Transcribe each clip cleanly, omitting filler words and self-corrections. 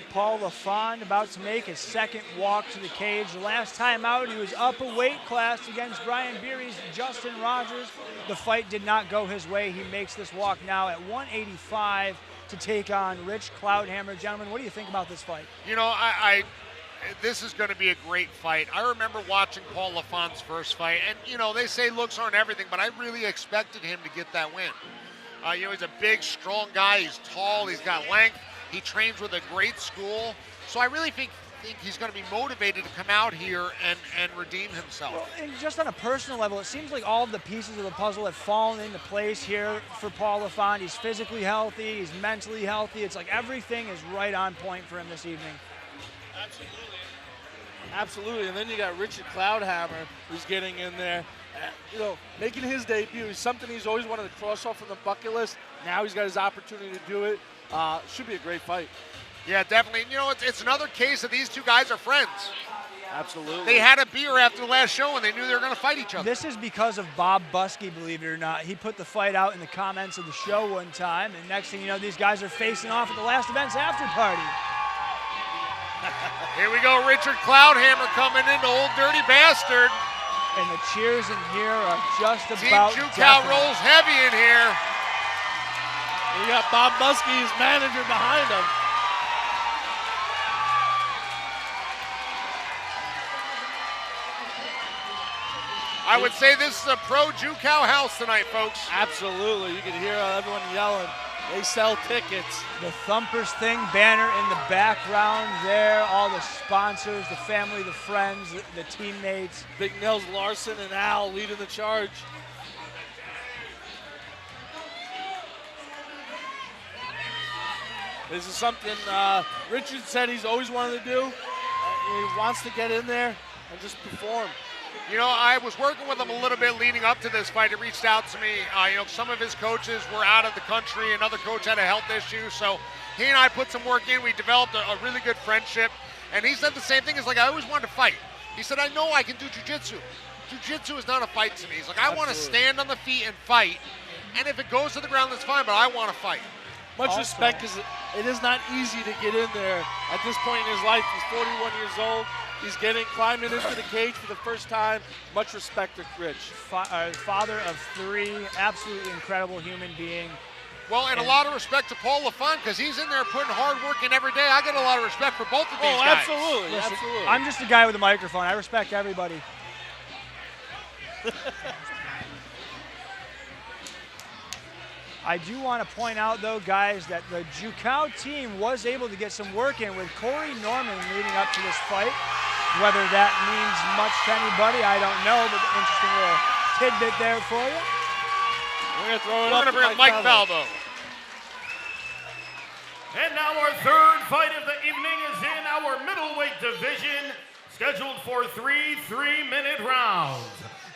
fight. Paul Lafond about to make his second walk to the cage. The last time out, he was up a weight class against Brian Beery's Justin Rogers. The fight did not go his way. He makes this walk now at 185 to take on Rich Cloudhammer. Gentlemen, what do you think about this fight? You know, this is going to be a great fight. I remember watching Paul Lafond's first fight, and, you know, they say looks aren't everything, but I really expected him to get that win. You know, he's a big, strong guy. He's tall. He's got length. He trains with a great school. So I really think he's going to be motivated to come out here and redeem himself. Well, and just on a personal level, it seems like all of the pieces of the puzzle have fallen into place here for Paul Lafond. He's physically healthy. He's mentally healthy. It's like everything is right on point for him this evening. Absolutely. And then you got Richard Cloudhammer, who's getting in there. You know, making his debut is something he's always wanted to cross off from the bucket list. Now he's got his opportunity to do it. Should be a great fight. Yeah, definitely. You know, it's another case that these two guys are friends. Absolutely. They had a beer after the last show, and they knew they were going to fight each other. This is because of Bob Buskey, believe it or not. He put the fight out in the comments of the show one time, and next thing you know, these guys are facing off at the last event's after party. Here we go, Richard Cloudhammer coming into Old Dirty Bastard. And the cheers in here are just about Team Jucal rolls heavy in here. You got Bob Buskey, his manager, behind him. I would say this is a pro Jucal house tonight, folks. Absolutely. You can hear everyone yelling. They sell tickets. The Thumpers Thing banner in the background there. All the sponsors, the family, the friends, the teammates. Big Nils Larson and Al leading the charge. This is something Richard said he's always wanted to do. He wants to get in there and just perform. You know, I was working with him a little bit leading up to this fight. He reached out to me. You know, some of his coaches were out of the country. Another coach had a health issue. So he and I put some work in. We developed a really good friendship. And he said the same thing. He's like, I always wanted to fight. He said, I know I can do jiu-jitsu. Jiu-jitsu is not a fight to me. He's like, I want to stand on the feet and fight. And if it goes to the ground, that's fine, but I want to fight. Much respect, because it is not easy to get in there at this point in his life. He's 41 years old. He's climbing into the cage for the first time. Much respect to Rich. Father of three, absolutely incredible human being. Well, and a lot of respect to Paul Lafond, because he's in there putting hard work in every day. I got a lot of respect for both of these guys. Absolutely. Listen, absolutely. I'm just a guy with a microphone. I respect everybody. I do want to point out, though, guys, that the Jucal team was able to get some work in with Corey Norman leading up to this fight. Whether that means much to anybody, I don't know, but interesting little tidbit there for you. We're going to bring up Mike Falvo. And now our third fight of the evening is in our middleweight division, scheduled for 3 3-minute rounds.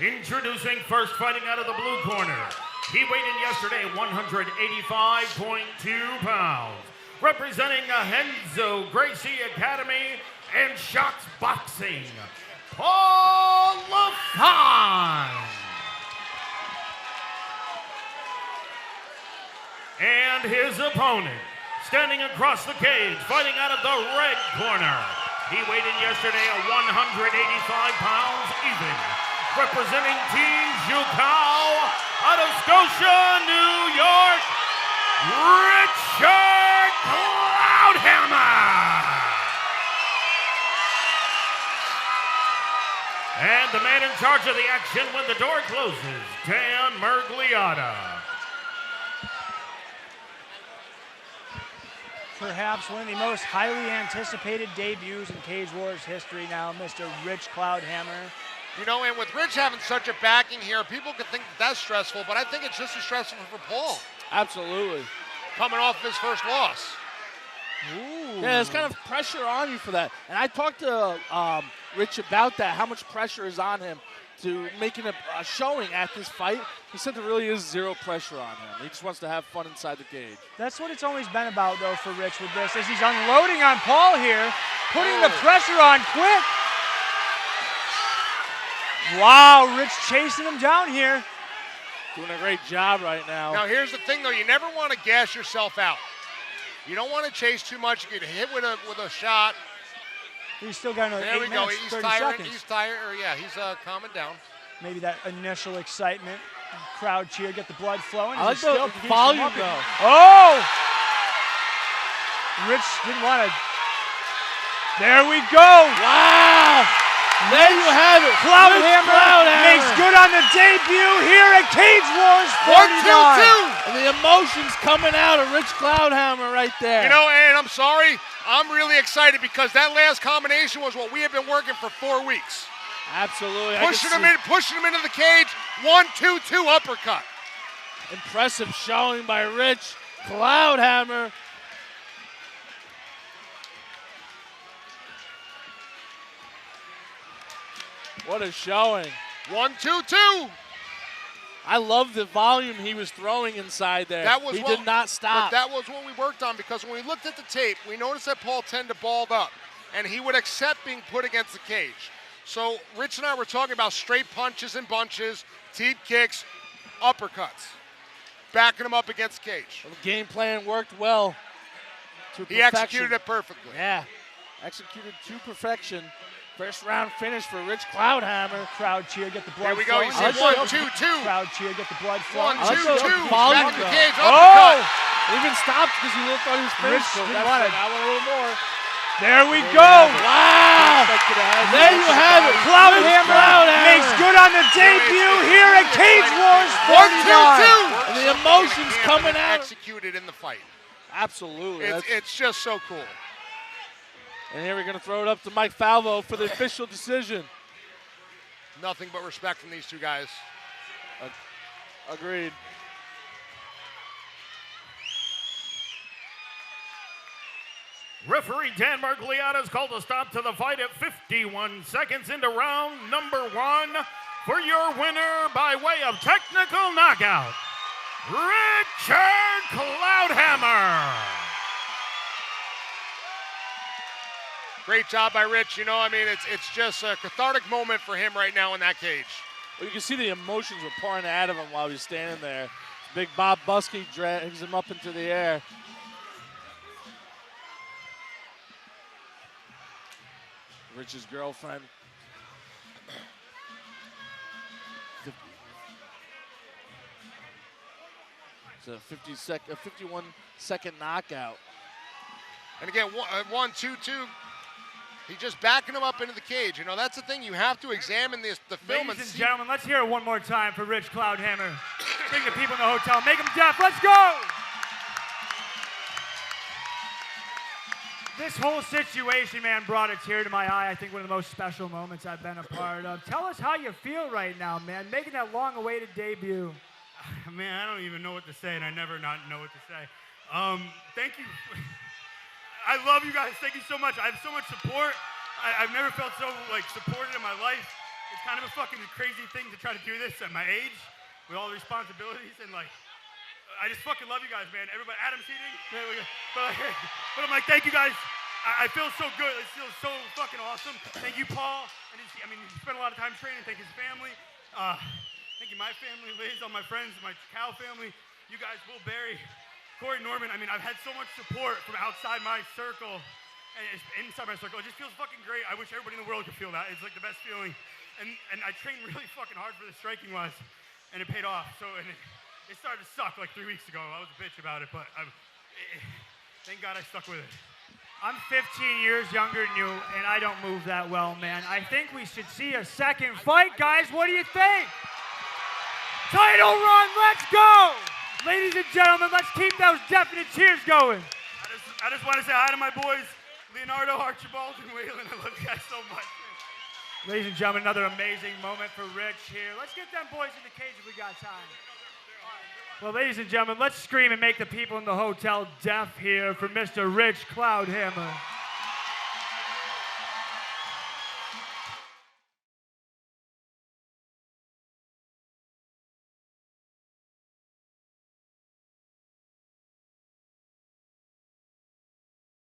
Introducing first, fighting out of the blue corner. He weighed in yesterday 185.2 pounds. Representing Henzo Gracie Academy and Shots Boxing, Paul Lafond. And his opponent, standing across the cage, fighting out of the red corner. He weighed in yesterday at 185 pounds even. Representing Team Jucal out of Scotia, New York, Richard Cloudhammer. And the man in charge of the action when the door closes, Dan Mergliotta. Perhaps one of the most highly anticipated debuts in Cage Wars history now, Mr. Rich Cloudhammer. You know, and with Rich having such a backing here, people could think that's stressful, but I think it's just as stressful for Paul. Absolutely. Coming off his first loss. Ooh. Yeah, there's kind of pressure on you for that. And I talked to Rich about that, how much pressure is on him to making a showing at this fight. He said there really is zero pressure on him. He just wants to have fun inside the cage. That's what it's always been about, though, for Rich with this, as he's unloading on Paul here, putting the pressure on quick. Wow, Rich chasing him down here. Doing a great job right now. Now, here's the thing, though. You never want to gas yourself out. You don't want to chase too much. You get hit with a shot. He's still got another There 8 we go. minutes, He's 30 tired. seconds. He's tired. He's calming down. Maybe that initial excitement, crowd cheer, get the blood flowing. I like As he still the keeps volume, them up. though. Oh! Rich didn't want to. There we go. Wow! There you have it. Cloudhammer makes good on the debut here at Cage Wars 49. 1-2-2. And the emotions coming out of Rich Cloudhammer right there. You know, and I'm sorry, I'm really excited because that last combination was what we have been working for 4 weeks. Absolutely. Pushing him into the cage. 1-2-2 uppercut. Impressive showing by Rich Cloudhammer. What a showing. 1-2-2. I love the volume he was throwing inside there. He did not stop. But that was what we worked on because when we looked at the tape, we noticed that Paul tended to balled up, and he would accept being put against the cage. So Rich and I were talking about straight punches and bunches, teep kicks, uppercuts, backing him up against the cage. The game plan worked well. He executed it perfectly. Yeah, executed to perfection. First round finish for Rich Cloudhammer. Crowd cheer, get the blood There we go. flowing. He said 1-2-2. Crowd cheer, get the blood flowing. 1-2-2. Volume Back in the though. cage. Oh! Uppercut. He even stopped because he thought he was finished. Rich So didn't that's want I want a little more. There we go. Wow! There you have it. Cloudhammer makes good on the debut here at Cage Wars 49. 1-2-2. And the emotions coming out. Executed in the fight. Absolutely. It's just so cool. And here we're going to throw it up to Mike Falvo for the official decision. Nothing but respect from these two guys. Agreed. Referee Dan Margliata has called a stop to the fight at 51 seconds into round number 1 for your winner by way of technical knockout, Richard Cloudhammer. Great job by Rich. You know, I mean, it's just a cathartic moment for him right now in that cage. Well, you can see the emotions were pouring out of him while he was standing there. Big Bob Buskey drags him up into the air. Rich's girlfriend. It's a 51-second knockout. And again, 1-2-2. He's just backing him up into the cage. You know, that's the thing. You have to examine the film. Ladies and gentlemen, let's hear it one more time for Rich Cloudhammer. Bring the people in the hotel. Make them deaf. Let's go! This whole situation, man, brought a tear to my eye. I think one of the most special moments I've been a part of. Tell us how you feel right now, man, making that long-awaited debut. Man, I don't even know what to say, and I never not know what to say. Thank you. I love you guys. Thank you so much. I have so much support. I've never felt so, supported in my life. It's kind of a fucking crazy thing to try to do this at my age with all the responsibilities, and, I just fucking love you guys, man. Everybody, Adam's eating. But I'm like, thank you guys. I feel so good. It feels so fucking awesome. Thank you, Paul. And he spent a lot of time training. Thank his family. Thank you, my family, Liz, all my friends, my Cal family. You guys, Will Berry, Corey Norman. I've had so much support from outside my circle and inside my circle. It just feels fucking great. I wish everybody in the world could feel that. It's like the best feeling. And I trained really fucking hard for this striking-wise, and it paid off. So, it started to suck 3 weeks ago. I was a bitch about it, but thank God I stuck with it. I'm 15 years younger than you, and I don't move that well, man. I think we should see a second fight, guys. What do you think? Title run, let's go! Ladies and gentlemen, let's keep those definite cheers going. I just want to say hi to my boys, Leonardo, Archibald, and Waylon. I love you guys so much. Ladies and gentlemen, another amazing moment for Rich here. Let's get them boys in the cage if we got time. Well, ladies and gentlemen, let's scream and make the people in the hotel deaf here for Mr. Rich Cloudhammer.